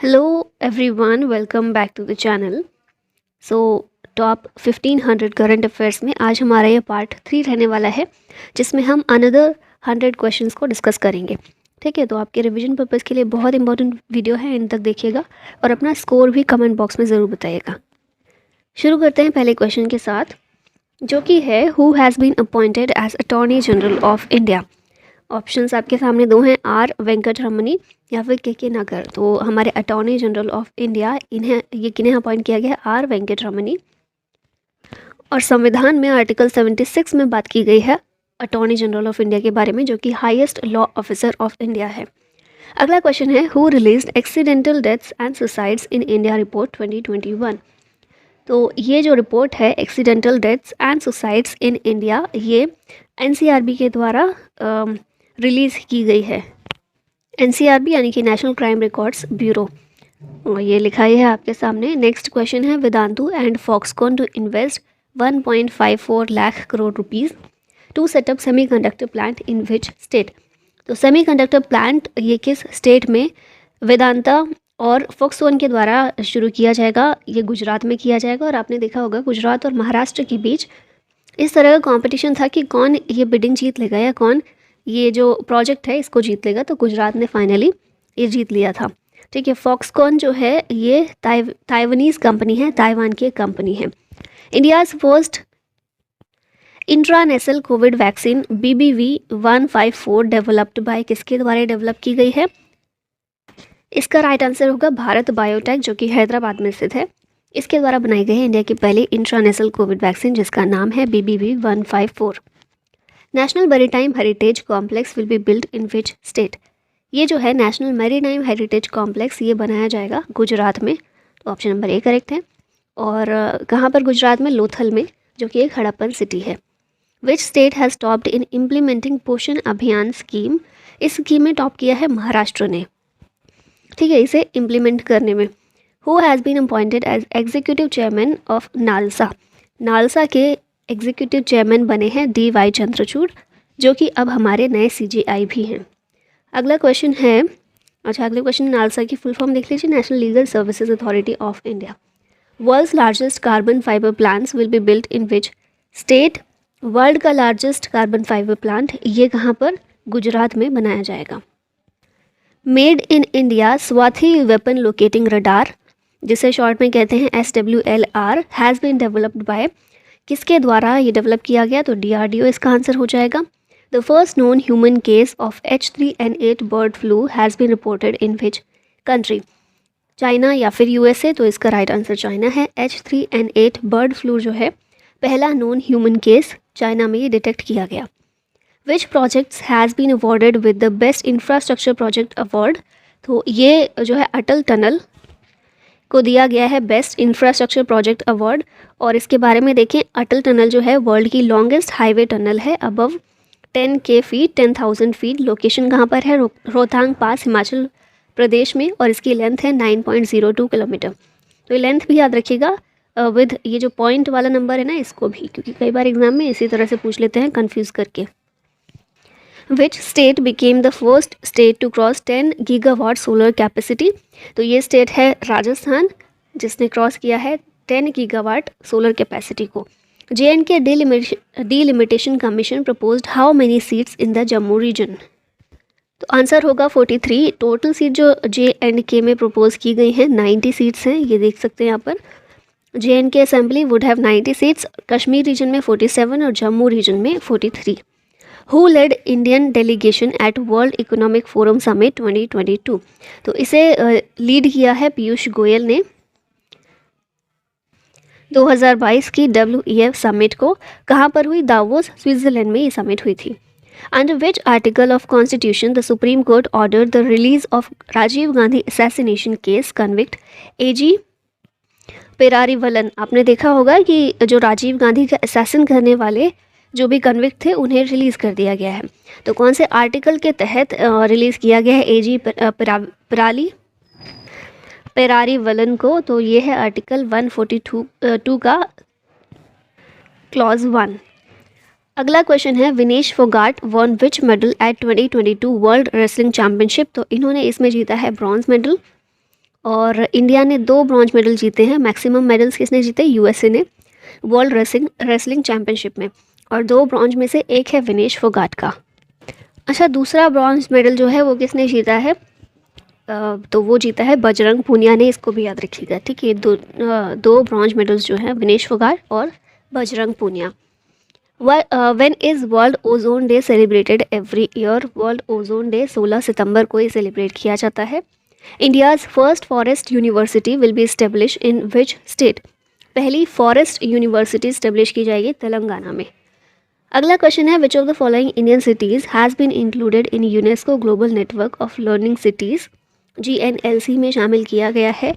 Hello everyone, welcome back to the channel. So top 1500 current affairs में आज हमारा ये पार्ट 3 रहने वाला है, जिसमें हम अनदर 100 क्वेश्चंस को डिस्कस करेंगे। ठीक है, तो आपके रिवीजन पर्पज़ के लिए बहुत इंपॉर्टेंट वीडियो है, इन तक देखिएगा और अपना स्कोर भी कमेंट बॉक्स में ज़रूर बताइएगा। शुरू करते हैं पहले क्वेश्चन के साथ, जो कि है who has been appointed as attorney general of India. Options आपके सामने दो हैं, आर वेंकट रमनी या फिर के नागर। तो हमारे अटॉर्नी जनरल ऑफ इंडिया ये किन्हें अपॉइंट किया गया है? आर वेंकट रमनी। और संविधान में आर्टिकल 76 में बात की गई है अटॉर्नी जनरल ऑफ इंडिया के बारे में, जो कि highest law officer of India है। अगला क्वेश्चन है who released accidental deaths and suicides in India report 2021। तो ये जो रिपोर्ट है accidental deaths and suicides in India, ये एनसीआरबी के द्वारा रिलीज़ की गई है। एनसीआरबी यानी कि नेशनल क्राइम रिकॉर्ड्स ब्यूरो, और ये लिखा ही है आपके सामने। नेक्स्ट क्वेश्चन है Vedanta and Foxconn to invest 1.54 lakh crore rupees to set up semiconductor plant in which state. तो सेमीकंडक्टर प्लांट ये किस स्टेट में वेदांता और फॉक्सकॉन के द्वारा शुरू किया जाएगा? ये गुजरात में किया जाएगा। और आपने देखा होगा गुजरात और महाराष्ट्र के बीच इस तरह का कंपटीशन था कि कौन ये बिडिंग जीत लेगा या कौन ये जो प्रोजेक्ट है इसको जीत लेगा। तो गुजरात ने फाइनली ये जीत लिया था। ठीक है, फॉक्सकॉन जो है ये ताइवानीज़ कंपनी है, ताइवान की कंपनी है। India's first intranasal Covid vaccine BBV154 developed by किसके द्वारा डेवलप की गई है? इसका राइट आंसर होगा भारत बायोटेक, जो कि हैदराबाद में स्थित है। इसके द्वारा बनाई गई है इंडिया की पहली इंट्रानेसल कोविड वैक्सीन, जिसका नाम है BBV154। National maritime heritage complex will be build in which state. ये जो है नेशनल मैरीटाइम हेरिटेज कॉम्प्लेक्स, ये बनाया जाएगा गुजरात में। तो ऑप्शन नंबर ए करेक्ट है। और कहाँ पर? गुजरात में लोथल में, जो कि एक हड़प्पन सिटी है। Which state has topped in implementing पोषण अभियान स्कीम। इस स्कीम में टॉप किया है महाराष्ट्र ने। ठीक है, इसे इम्प्लीमेंट करने में। Who has been appointed as executive chairman of NALSA. NALSA के एग्जीक्यूटिव चेयरमैन बने हैं DY चंद्रचूड़, जो कि अब हमारे नए CGI भी हैं। अगला क्वेश्चन है, अगले क्वेश्चन नालसा की फुल फॉर्म देख लीजिए, national legal services authority of India. World's largest carbon fibre plants will be built in which state. World का लार्जेस्ट कार्बन फाइबर प्लांट ये कहाँ पर? गुजरात में बनाया जाएगा। Made in India Swati weapon locating radar, जिसे शॉर्ट में कहते हैं SWLR, has been developed by किसके द्वारा ये डेवलप किया गया? तो DRDO इसका आंसर हो जाएगा। The first known human case of H3N8 bird flu has been reported in which country. China या फिर USA? तो इसका राइट आंसर चाइना है। H3N8 बर्ड फ्लू जो है पहला नोन ह्यूमन केस चाइना में ये डिटेक्ट किया गया। Which projects has been awarded with the best infrastructure project award. तो ये जो है अटल टनल को दिया गया है बेस्ट इंफ्रास्ट्रक्चर प्रोजेक्ट अवार्ड। और इसके बारे में देखें, अटल टनल जो है वर्ल्ड की लॉन्गेस्ट हाईवे टनल है, above 10K feet, 10,000 feet. Location कहाँ पर है? रोहतांग पास, हिमाचल प्रदेश में, और इसकी लेंथ है 9.02 किलोमीटर। तो ये लेंथ भी याद रखिएगा विद ये जो पॉइंट वाला नंबर है ना, इसको भी, क्योंकि कई बार एग्जाम में इसी तरह से पूछ लेते हैं कन्फ्यूज़ करके। Which state became the first state to cross 10 gigawatt solar capacity. तो ये स्टेट है राजस्थान, जिसने क्रॉस किया है 10 गीगावाट सोलर कैपेसिटी को। JNK delimitation commission proposed how many seats in the Jammu region. तो आंसर होगा 43। टोटल सीट जो JNK में प्रपोज की गई हैं 90 सीट्स हैं, ये देख सकते हैं यहाँ पर। JNK assembly would have 90 seats, Kashmir region में 47 और जम्मू रीजन में 43। Who led Indian delegation at world economic forum summit 2022। तो इसे लीड किया है पीयूष गोयल ने 2022 की WEF समिट को। कहाँ पर हुई? दावोस, स्विट्जरलैंड में ये समिट हुई थी। Under which article of constitution the supreme court order the release of Rajiv Gandhi assassination case convict AG Perarivalan. आपने देखा होगा कि जो राजीव गांधी का असैसिन करने वाले जो भी कन्विक्ट थे उन्हें रिलीज़ कर दिया गया है। तो कौन से आर्टिकल के तहत रिलीज़ किया गया है AG पेरारीवलन को? तो ये है आर्टिकल 142 का क्लॉज 1। अगला क्वेश्चन है Vinesh Phogat won which medal at 2022 world wrestling championship. तो इन्होंने इसमें जीता है ब्रॉन्ज मेडल। और इंडिया ने 2 ब्रॉन्ज मेडल जीते हैं। मैक्सिमम मेडल्स किसने जीते? यूएसए ने वर्ल्ड रेसलिंग चैंपियनशिप में, और 2 ब्रॉन्ज में से एक है विनेश फोगाट का। अच्छा, दूसरा ब्रॉन्ज मेडल जो है वो किसने जीता है? तो वो जीता है बजरंग पूनिया ने, इसको भी याद रखिएगा, ठीक है। दो ब्रॉन्ज मेडल्स जो हैं विनेश फोगाट और Bajrang Punia. When is world ozone day celebrated every year? World ozone day 16 सितंबर को ही सेलिब्रेट किया जाता है। India's first forest university will be establish in which state? पहली फॉरेस्ट यूनिवर्सिटी स्टेब्लिश की जाएगी तेलंगाना में। अगला क्वेश्चन है, which of the following Indian cities has been included in UNESCO global network of learning cities? GNLC में शामिल किया गया है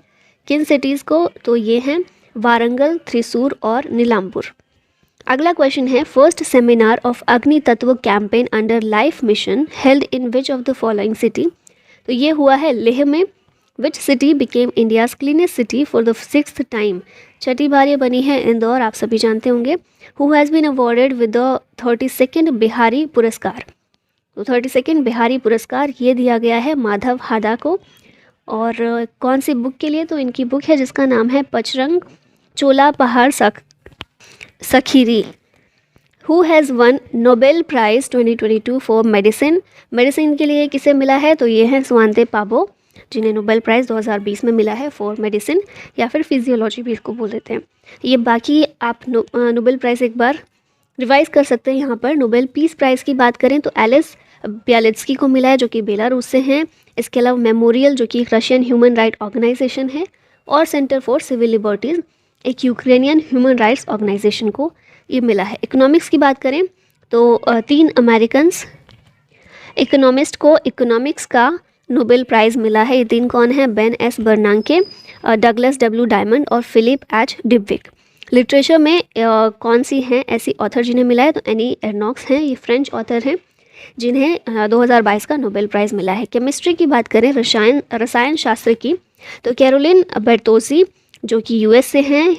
किन सिटीज़ को? तो ये हैं वारंगल, थ्रिसूर और नीलाम्बुर। अगला क्वेश्चन है, फर्स्ट सेमिनार ऑफ अग्नि तत्व campaign under life mission held in which of the following city? तो ये हुआ है लेह में। विच city became India's cleanest city for the 6th time? छठी बार ये बनी है इंदौर, आप सभी जानते होंगे। Who has been awarded with the 32nd Bihari Puraskar? तो 32nd बिहारी पुरस्कार ये दिया गया है माधव हादा को। और कौन सी बुक के लिए? तो इनकी बुक है जिसका नाम है पचरंग चोला पहाड़ सखीरी। Who has won Nobel prize 2022 for medicine? Medicine के लिए किसे मिला है? तो ये है स्वांते पाबो, जिन्हें नोबेल प्राइज़ 2020 में मिला है फॉर मेडिसिन, या फिर फिजियोलॉजी भी इसको बोल देते हैं। ये बाकी आप नोबेल प्राइज़ एक बार रिवाइज कर सकते हैं। यहाँ पर नोबेल पीस प्राइज़ की बात करें तो एलिस ब्यालित्स्की को मिला है, जो कि बेलारूस से हैं। इसके अलावा मेमोरियल, जो कि रशियन ह्यूमन राइट ऑर्गेनाइजेशन है, और सेंटर फॉर सिविल लिबर्टीज़, एक यूक्रेनियन ह्यूमन राइट्स ऑर्गेनाइजेशन को ये मिला है। इकोनॉमिक्स की बात करें तो 3 अमेरिकन इकोनॉमिस्ट को इकोनॉमिक्स का नोबेल प्राइज़ मिला है। ये 3 कौन है? Ben S बर्नांके, Douglas W diamond और फिलिप एच डिबविक। लिटरेचर में कौन सी हैं ऐसी ऑथर जिन्हें मिला है? तो एनी एर्नॉक्स हैं, ये फ्रेंच ऑथर हैं जिन्हें 2022 का नोबेल प्राइज़ मिला है। केमिस्ट्री की बात करें, रसायन शास्त्र की, तो कैरोलिन बेर्तोसी जो कि यूएस से हैं,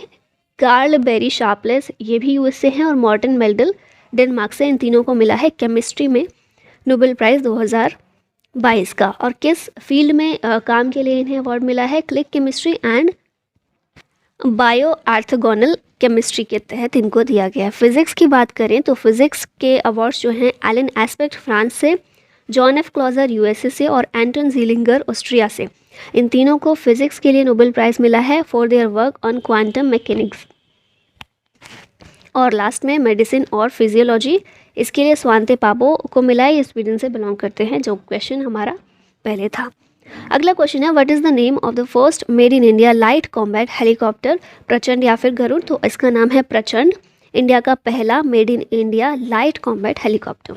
कार्ल बेरी शार्पलेस ये भी यूएस से हैं, और मॉर्टन मेल्डल डेनमार्क से। इन तीनों को मिला है केमिस्ट्री में नोबेल प्राइज़ 2022 का। और किस फील्ड में काम के लिए इन्हें अवार्ड मिला है? Click chemistry and bio orthogonal chemistry के तहत इनको दिया गया है। फिज़िक्स की बात करें तो फिज़िक्स के अवार्ड्स जो हैं एलन एस्पेक्ट फ्रांस से, जॉन एफ क्लॉजर यूएसए से और एंटन ज़ीलिंगर ऑस्ट्रिया से। इन तीनों को फिज़िक्स के लिए नोबेल प्राइज़ मिला है for their work on quantum mechanics. और लास्ट में मेडिसिन और फिजियोलॉजी, इसके लिए स्वांते पाबो को मिला है। ये स्वीडन से बिलोंग करते हैं, जो क्वेश्चन हमारा पहले था। अगला क्वेश्चन है, what is the name of the first made in India light combat helicopter? प्रचंड या फिर गरुड़? तो इसका नाम है प्रचंड, इंडिया का पहला made in India light combat helicopter,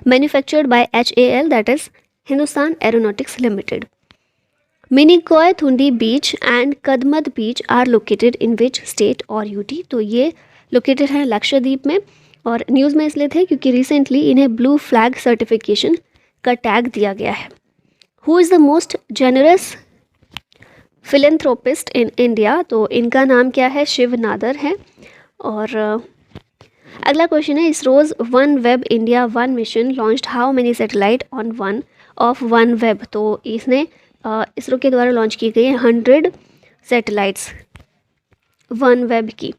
manufactured by HAL, that is Hindustan aeronautics limited. Minicoy Thundi beach and Kadmat beach are located in which state और यूटी? तो ये लोकेटेड है लक्षद्वीप में, और न्यूज़ में इसलिए थे क्योंकि रिसेंटली इन्हें ब्लू फ्लैग सर्टिफिकेशन का टैग दिया गया है। Who is the most generous philanthropist in India? तो इनका नाम क्या है? शिव नादर है। और अगला क्वेश्चन है, ISRO's one web India one mission launched how many satellite on one web? तो इसने इसरो के द्वारा लॉन्च की गई है 100 सैटेलाइट्स वन वेब की,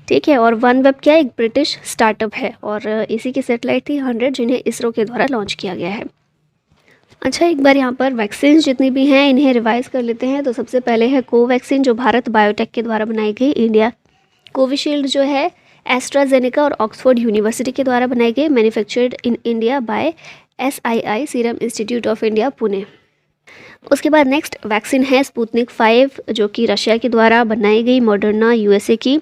ठीक है। और वन वेब क्या है? एक ब्रिटिश स्टार्टअप है, और इसी की सैटेलाइट थी 100 जिन्हें इसरो के द्वारा लॉन्च किया गया है। अच्छा, एक बार यहाँ पर वैक्सीन जितनी भी हैं इन्हें रिवाइज कर लेते हैं। तो सबसे पहले है कोवैक्सीन, जो भारत बायोटेक के द्वारा बनाई गई। इंडिया कोविशील्ड जो है एस्ट्राजेनेका और ऑक्सफोर्ड यूनिवर्सिटी के द्वारा बनाई गई, manufactured in India by SII serum institute of India Pune. उसके बाद नेक्स्ट वैक्सीन है स्पुतनिक 5, जो कि रशिया के द्वारा बनाई गई। मॉडर्ना USA की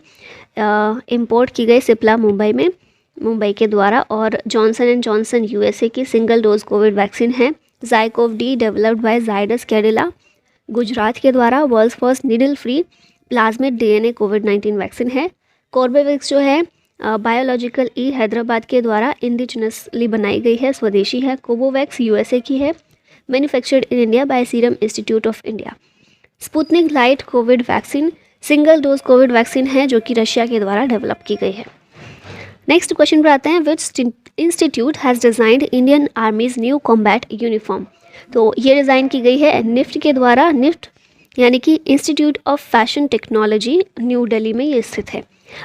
इंपोर्ट की गई सिप्ला मुंबई के द्वारा। और जॉनसन एंड जॉनसन USA की सिंगल डोज कोविड वैक्सीन है। ZyCoV D developed by Zydus Cadila Gujarat के द्वारा। World's first needle free plasmid DNA कोविड-19 वैक्सीन है। कॉर्बेवैक्स जो है बायोलॉजिकल हैदराबाद के द्वारा इंडिजिनसली बनाई गई है, स्वदेशी है। कोवोवैक्स USA की है, manufactured in India by serum institute of India. Sputnik light Covid vaccine single dose covid vaccine है, जो कि रशिया के द्वारा डेवलप की गई है। नेक्स्ट क्वेश्चन पर आते हैं, which institute has designed Indian armies new combat uniform? तो ये डिज़ाइन की गई है निफ्ट के द्वारा। निफ्ट यानी कि institute of fashion technology new Delhi में ये स्थित है।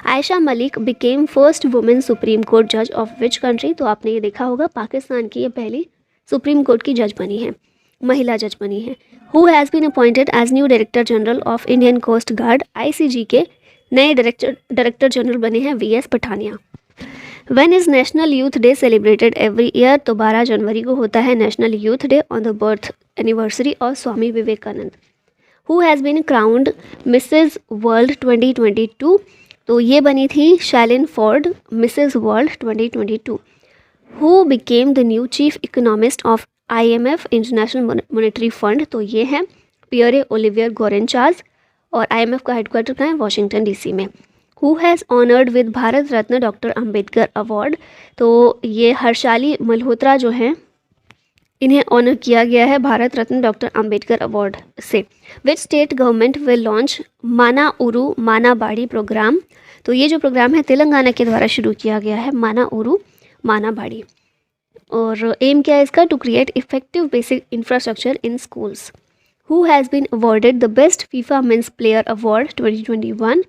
Ayesha Malik became first women supreme court जज ऑफ विच कंट्री? तो आपने ये देखा होगा, पाकिस्तान की ये पहली सुप्रीम कोर्ट की जज बनी है, महिला जज बनी है। Who has been appointed as new director general of Indian coast guard? ICG के नए डायरेक्टर जनरल बने हैं VS Pathania. When is national youth day celebrated every year? तो 12 जनवरी को होता है national youth day on the birth anniversary of Swami Vivekananda. Who has been crowned Mrs World 2022? तो ये बनी थी Shaylyn Ford, Mrs World 2022। Who became the new chief economist of IMF international monetary fund? तो ये है पियरे ओलिवियर गोरेनचाज, और IMF का headquarter कहाँ है? वॉशिंगटन DC में। Who has honoured with Bharat Ratna doctor Ambedkar award? तो ये हर्षाली मल्होत्रा जो हैं, इन्हें ऑनर किया गया है भारत रत्न डॉक्टर अंबेडकर अवार्ड से। Which state government will launch माना उरू माना बाड़ी प्रोग्राम? तो ये जो प्रोग्राम है तेलंगाना के द्वारा शुरू किया गया है, माना उरू माना बाड़ी, और एम क्या है इसका? To create effective basic infrastructure in schools. Who has been awarded the best FIFA men's player award 2021?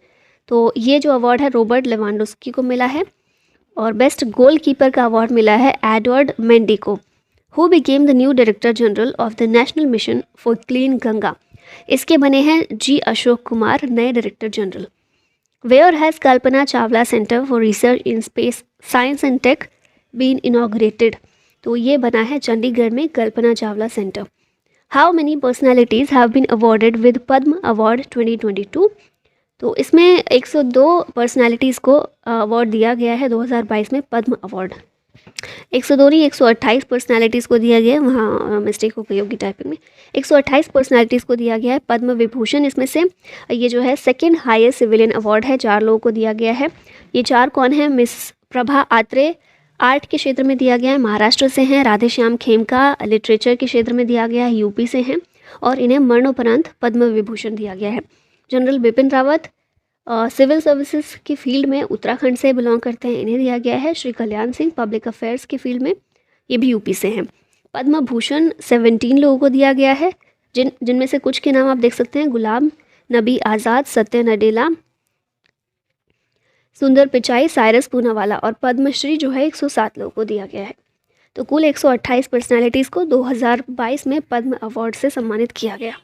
तो ये जो अवार्ड है रॉबर्ट लेवांडोस्की को मिला है, और बेस्ट गोल कीपर का अवार्ड मिला है एडवर्ड मेंडी को। Who became the new director general of the national mission for clean Ganga? इसके बने हैं जी अशोक कुमार, नए director general. Where has Kalpana Chawla centre for research in space science and tech been inaugurated? तो ये बना है चंडीगढ़ में Kalpana Chawla centre. How many personalities have been awarded with Padma award 2022? तो इसमें 102 पर्सनैलिटीज़ को अवार्ड दिया गया है 2022 में पद्म अवार्ड। 102 नहीं, 128 पर्सनैलिटीज़ को दिया गया है, वहाँ मिस्टेक हो गई होगी टाइपिंग में। 128 पर्सनैलिटीज़ को दिया गया है पद्म विभूषण। इसमें से ये जो है सेकेंड हाईएस्ट सिविलियन अवार्ड है, 4 लोगों को दिया गया है। ये 4 कौन है? मिस प्रभा आत्रे आर्ट के क्षेत्र में दिया गया है, महाराष्ट्र से हैं। राधेश्याम खेमका लिटरेचर के क्षेत्र में दिया गया है, यूपी से हैं, और इन्हें मरणोपरांत पद्म विभूषण दिया गया है। General Bipin Rawat civil services की फील्ड में उत्तराखंड से बिलोंग करते हैं, इन्हें दिया गया है। श्री कल्याण सिंह पब्लिक अफेयर्स की फील्ड में, ये भी यूपी से हैं। पद्म भूषण 17 लोगों को दिया गया है, जिनमें से कुछ के नाम आप देख सकते हैं: गुलाम नबी आज़ाद, सत्य नडेला, सुंदर पिचाई, साइरस पूनावाला, और पद्मश्री जो है 107 लोगों को दिया गया है। तो कुल 128 पर्सनैलिटीज़ को 2022 में पद्म अवार्ड से सम्मानित किया गया।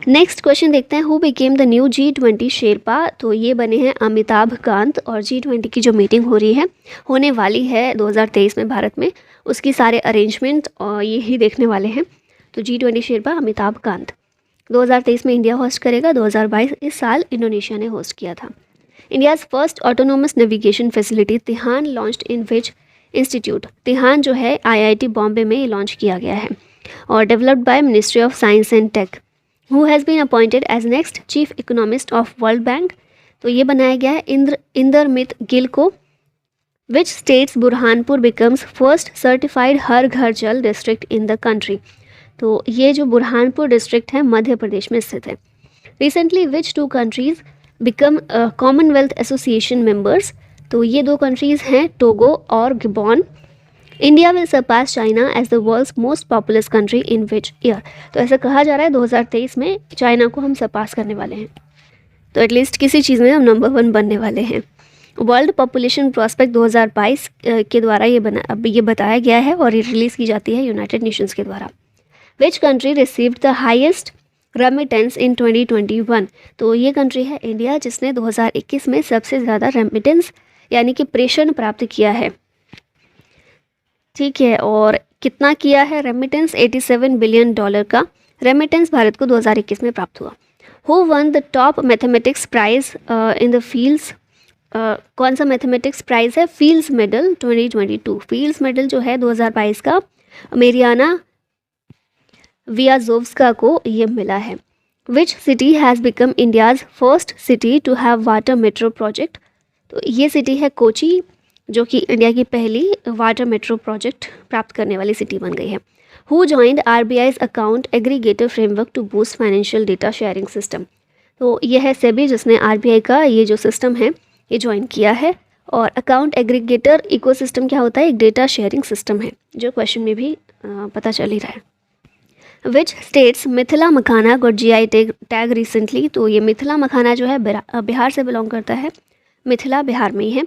नेक्स्ट क्वेश्चन देखते हैं, who became the new G20 Sherpa? तो ये बने हैं अमिताभ कांत, और G20 की जो मीटिंग हो रही है, होने वाली है 2023 में भारत में, उसकी सारे अरेंजमेंट और ये ही देखने वाले हैं। तो G20 शेरपा अमिताभ कांत 2023 में इंडिया होस्ट करेगा, 2022 इस साल इंडोनेशिया ने होस्ट किया था। India's first autonomous navigation facility TiHAN launched in which institute? TiHAN जो है IIT बॉम्बे में लॉन्च किया गया है, और developed by ministry of science and tech. Who has been appointed as next chief economist of World Bank? तो ये बनाया गया है इंदरमित गिल को। Which states Burhanpur becomes first certified Har Ghar Jal district in the country? तो ये जो बुरहानपुर डिस्ट्रिक्ट है मध्य प्रदेश में स्थित है। Recently which 2 countries become commonwealth association members? तो ये 2 कंट्रीज़ हैं टोगो और Gabon. India will surpass China as the world's most populous country in which year? तो ऐसा कहा जा रहा है 2023 में चाइना को हम सरपास करने वाले हैं, तो एटलीस्ट किसी चीज़ में हम नंबर 1 बनने वाले हैं। वर्ल्ड पॉपुलेशन प्रॉस्पेक्ट 2022 के द्वारा ये बताया गया है, और ये रिलीज़ की जाती है यूनाइटेड नेशंस के द्वारा। Which country received the highest remittance in 2021? तो ये कंट्री है इंडिया, जिसने 2021 में सबसे ज़्यादा रेमिटेंस यानी कि प्रेषण प्राप्त किया है। ठीक है, और कितना किया है रेमिटेंस? $87 बिलियन का रेमिटेंस भारत को 2021 में प्राप्त हुआ। Who won the top mathematics prize in the fields? कौन सा मैथमेटिक्स प्राइज़ है? Fields medal 2022। फील्ड्स मेडल जो है 2022 का मेरियाना वियाजोव्स्का को ये मिला है। Which city has become India's first city to have water metro project? तो ये सिटी है कोची, जो कि इंडिया की पहली वाटर मेट्रो प्रोजेक्ट प्राप्त करने वाली सिटी बन गई है। Who joined RBI's account aggregator framework to boost financial data sharing system? तो ये है सेबी, जिसने RBI का ये जो सिस्टम है ये ज्वाइन किया है। और अकाउंट एग्रीगेटर इकोसिस्टम क्या होता है? एक डेटा शेयरिंग सिस्टम है, जो क्वेश्चन में भी पता चल ही रहा है। Which states Mithila makhana got GI tag recently. तो ये मिथिला मखाना जो है बिहार से बिलोंग करता है, मिथिला बिहार में ही है।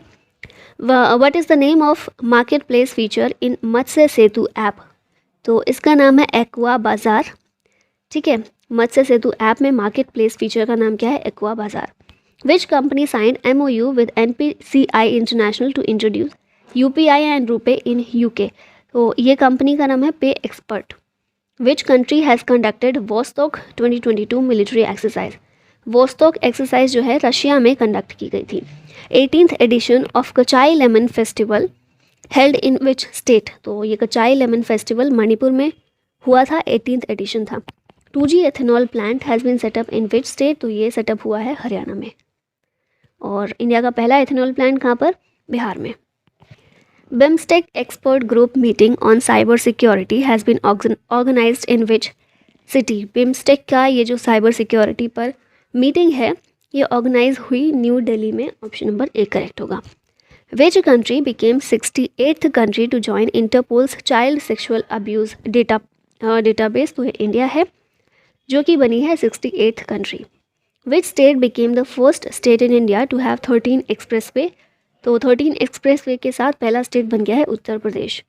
What is the name of market place feature in Matsya Setu app. तो इसका नाम है एक्वा बाज़ार। ठीक है, मत्स्य सेतु ऐप में मार्केट प्लेस फीचर का नाम क्या है, aqua Bazaar. Which company signed MOU with NPCI international to introduce UPI and RuPay in UK। तो ये कंपनी का नाम है PayXpert. Which country has conducted Vostok 2022 military exercise. Vostok exercise जो है रशिया में कंडक्ट की गई थी। 18th edition of Kachai lemon festival held in which state. तो ये कचाई लेमन फेस्टिवल मणिपुर में हुआ था, 18th एडिशन था। 2G ethanol plant has been set up in which state. तो ये सेटअप हुआ है हरियाणा में। और इंडिया का पहला एथेनॉल प्लांट कहाँ पर, बिहार में। BIMSTEC expert group meeting on cyber security has been organised in which city. BIMSTEC का ये जो साइबर सिक्योरिटी पर मीटिंग है ये ऑर्गेनाइज हुई न्यू दिल्ली में। ऑप्शन नंबर ए करेक्ट होगा। Which country became 68th country to join Interpol's child sexual abuse database. तो ये इंडिया है जो कि बनी है 68th country. Which state became the first state in India to have 13 expressway. तो 13 एक्सप्रेसवे के साथ पहला स्टेट बन गया है Uttar Pradesh.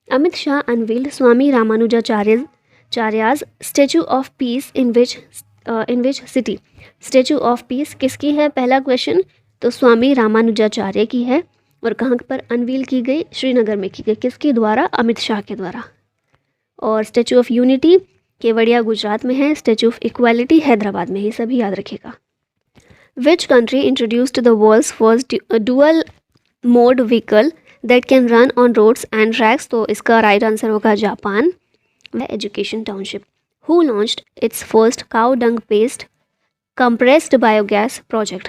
Amit Shah unveiled Swami Ramanujacharya's statue of peace in which city. Statue of peace किसकी है, पहला क्वेश्चन, तो स्वामी रामानुजाचार्य की है। और कहाँ पर अनवील की गई, श्रीनगर में की गई, किसके द्वारा, अमित शाह के द्वारा। और statue of unity Kevadia Gujarat में है, स्टैचू ऑफ इक्वालिटी हैदराबाद में, ही सभी याद रखेगा। Which country introduced the world's first dual mode vehicle that can run on roads and tracks. तो इसका राइट आंसर होगा Japan. Education township. Who launched its first cow dung paste compressed biogas project.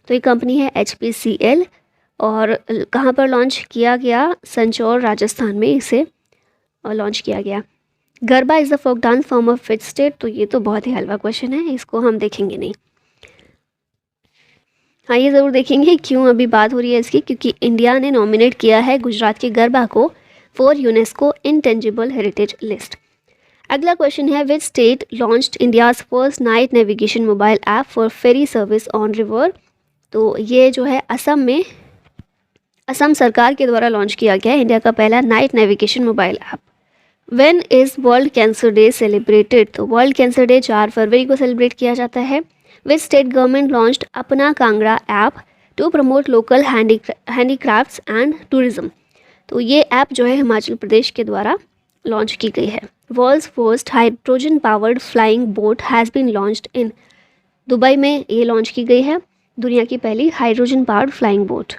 तो ये company है HPCL। और कहाँ पर launch किया गया, संचौर राजस्थान में इसे लॉन्च किया गया। Garba is the folk dance form of which state. तो ये तो बहुत ही हलवा क्वेश्चन है, इसको हम देखेंगे नहीं। हाँ, ये ज़रूर देखेंगे। क्यों अभी बात हो रही है इसकी, क्योंकि इंडिया ने नॉमिनेट किया है गुजरात के गरबा को for UNESCO intangible heritage list. अगला क्वेश्चन है which state launched India's first night navigation mobile app for ferry service on river. तो ये जो है असम में, असम सरकार के द्वारा लॉन्च किया गया है इंडिया का पहला night navigation mobile app. When is world cancer day celebrated. तो वर्ल्ड कैंसर डे 4 फरवरी को सेलिब्रेट किया जाता है। विच स्टेट गवर्नमेंट लॉन्च्ड अपना Kangra app to promote local handicrafts and tourism. तो ये ऐप जो है हिमाचल प्रदेश के द्वारा लॉन्च की गई है। World's first hydrogen powered flying boat has been launched in. Dubai में ये लॉन्च की गई है दुनिया की पहली hydrogen powered flying boat.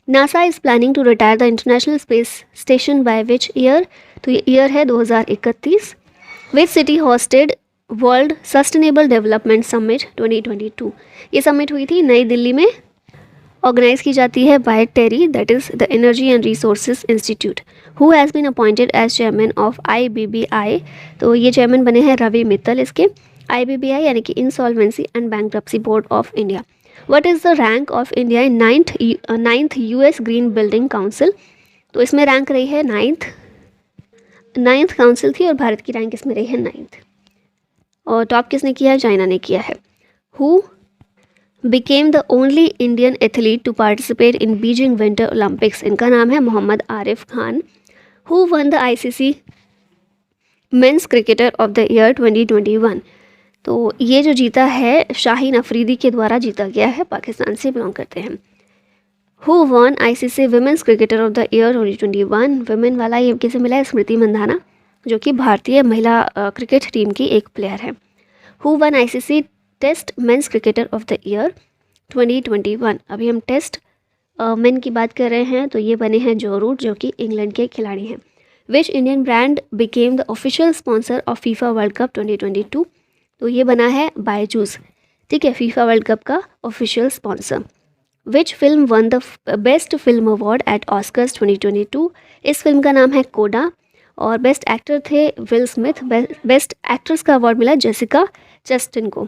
NASA is planning to retire the international space station by which year. तो ये ईयर है 2031। Which city hosted world sustainable development summit 2022। ये समिट हुई थी नई दिल्ली में, ऑर्गेनाइज की जाती है by TERI, that is the energy and resources institute. Who has been appointed as chairman of IBBI। तो ये चेयरमैन बने हैं रवि मित्तल इसके। IBBI यानी कि insolvency and bankruptcy board of India. What is the rank of India in 9th US green building council. तो इसमें rank रही है 9th काउंसिल थी और भारत की रैंक इसमें रही है 9th। और टॉप किसने किया है, चाइना ने किया है। Who became the only Indian athlete to participate in Beijing winter Olympics. इनका नाम है Mohammad Arif Khan. Who won the ICC men's cricketer of the year 2021। तो ये जो जीता है शाहीन अफरीदी के द्वारा जीता गया है, पाकिस्तान से बिलोंग करते हैं। Who won ICC women's cricketer of the year 2021। Women वाला ये किसे मिला है, स्मृति मंधाना जो कि भारतीय महिला क्रिकेट टीम की एक प्लेयर है। Who won ICC test men's cricketer of the year 2021। अभी हम टेस्ट मेन की बात कर रहे हैं, तो ये बने हैं जो रूट जो कि इंग्लैंड के खिलाड़ी हैं। Which Indian brand became the official sponsor of FIFA World Cup 2022। तो ये बना है बायजूस, ठीक है, FIFA वर्ल्ड कप का official sponsor. Which film won the best film award at Oscars 2022। इस फिल्म का नाम है कोडा और बेस्ट एक्टर थे विल स्मिथ। बेस्ट एक्ट्रेस का अवार्ड मिला जेसिका चेस्टन को।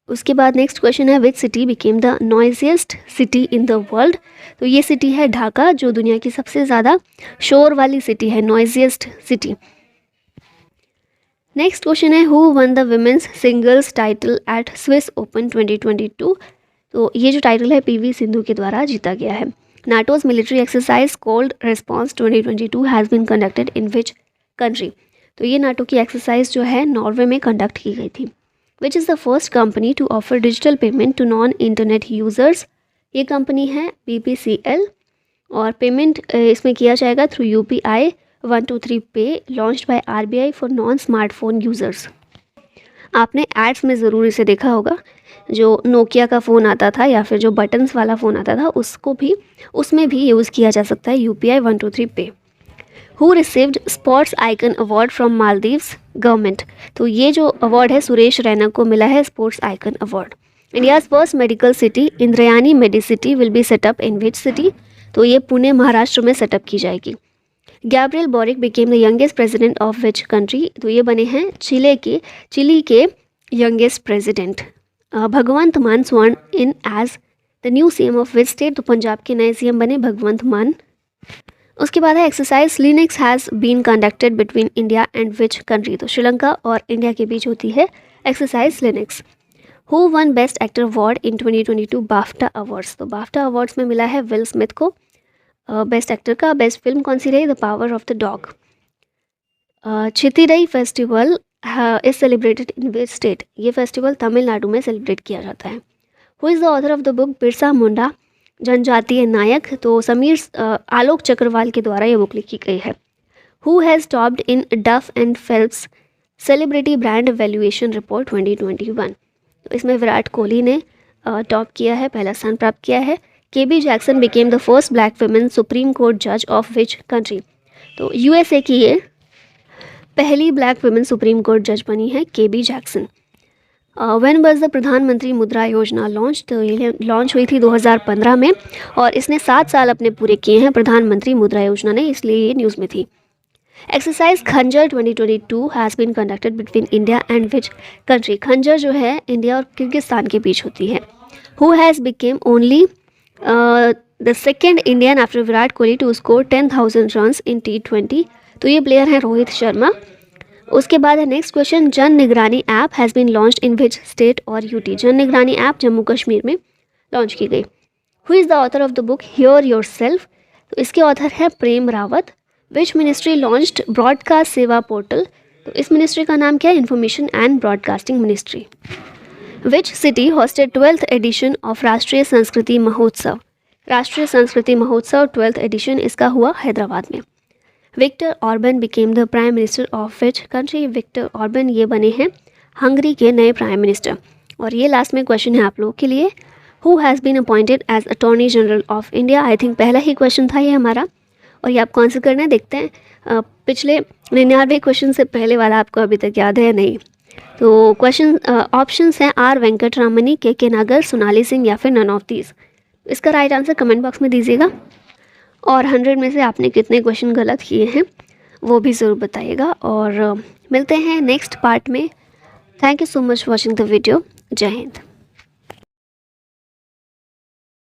उसके बाद नेक्स्ट क्वेश्चन है which city became the noisiest city in the world. तो ये सिटी है ढाका जो दुनिया की सबसे ज़्यादा शोर वाली सिटी है, नॉइजिएस्ट सिटी। नेक्स्ट क्वेश्चन है, who won the women's singles title at Swiss open 2022। तो ये जो टाइटल है पीवी सिंधु के द्वारा जीता गया है। NATO's military exercise cold response 2022 has been conducted in which country. तो ये नाटो की एक्सरसाइज जो है नॉर्वे में कंडक्ट की गई थी। Which is the first company to offer digital payment to non internet users. ये कंपनी है BPCL और पेमेंट इसमें किया जाएगा through UPI 123 pay, launched by RBI for non smartphone users. आपने एड्स में ज़रूर इसे देखा होगा, जो नोकिया का फ़ोन आता था या फिर जो बटन्स वाला फ़ोन आता था उसमें भी यूज़ किया जा सकता है UPI 123 पे। Who received sports icon award from Maldives government. तो ये जो अवार्ड है सुरेश रैना को मिला है, sports icon award. India's first medical city Indrayani Medicity will be set up in which city. तो ये पुणे महाराष्ट्र में सेटअप की जाएगी। Gabriel boric became the youngest president of which country. तो ये बने हैं चिली के youngest president. Bhagwant Mann sworn in as the new CM of which state. तो पंजाब के नए CM बने भगवंत मान। उसके बाद है एक्सरसाइज लिनक्स has been conducted between India and which country. तो श्रीलंका और इंडिया के बीच होती है एक्सरसाइज लिनक्स। Who won best actor award in 2022 BAFTA awards. तो बाफ्टा अवार्ड्स में मिला है विल स्मिथ को बेस्ट एक्टर का। बेस्ट फिल्म कौन सी रही, The Power of the Dog. Chithirai festival is celebrated in which state. ये फेस्टिवल तमिलनाडु में सेलिब्रेट किया जाता है। Who is the author of the book Birsa Munda जनजातीय नायक। तो समीर आलोक चक्रवाल के द्वारा ये बुक लिखी गई है। हु हैज़ टॉप्ड इन डफ and Phelps celebrity brand valuation report 2021। तो इसमें विराट कोहली ने टॉप किया है, पहला स्थान प्राप्त किया है। KB Jackson became the first black women supreme court जज ऑफ विच कंट्री। तो USA की ये पहली ब्लैक वुमेन सुप्रीम कोर्ट जज बनी है KB Jackson. When was the प्रधानमंत्री मुद्रा योजना लॉन्च। तो ये लॉन्च हुई थी 2015 में और इसने 7 साल अपने पूरे किए हैं प्रधानमंत्री मुद्रा योजना ने, इसलिए ये न्यूज़ में थी। Exercise Khanjar 2022 has been conducted between India and which country. Khanjar जो है इंडिया और किर्गिस्तान के बीच होती है। Who has become only the second Indian after Virat Kohli to score 10,000 runs in T20। तो ये प्लेयर हैं रोहित शर्मा। उसके बाद है next question, Jan Nigrani app has been launched in which state और UT। जन निगरानी ऐप जम्मू कश्मीर में लॉन्च की गई। Who is the author of the book Hear Yourself. तो इसके ऑथर है Prem Rawat. Which ministry launched Broadcast Seva portal. तो इस मिनिस्ट्री का नाम क्या है, information and broadcasting ministry. Which city hosted 12th edition of Rashtriya Sanskriti महोत्सव। राष्ट्रीय संस्कृति महोत्सव 12th एडिशन इसका हुआ हैदराबाद में। Victor Orban became the prime minister of which country. Victor Orban ये बने हैं हंगरी के नए प्राइम मिनिस्टर। और ये लास्ट में क्वेश्चन है आप लोगों के लिए, who has been appointed as attorney general of India. I think पहला ही क्वेश्चन था ये हमारा और ये आपको आंसर करना है। देखते हैं पिछले 99 क्वेश्चन से पहले वाला आपको अभी तक याद है या नहीं। तो क्वेश्चन ऑप्शंस हैं R वेंकटरामनी, KK नागर, सोनाली सिंह या फिर नन ऑफ दीज। इसका राइट आंसर कमेंट बॉक्स में दीजिएगा और 100 में से आपने कितने क्वेश्चन गलत किए हैं वो भी ज़रूर बताइएगा। और मिलते हैं नेक्स्ट पार्ट में। Thank you so much watching the video. जय हिंद।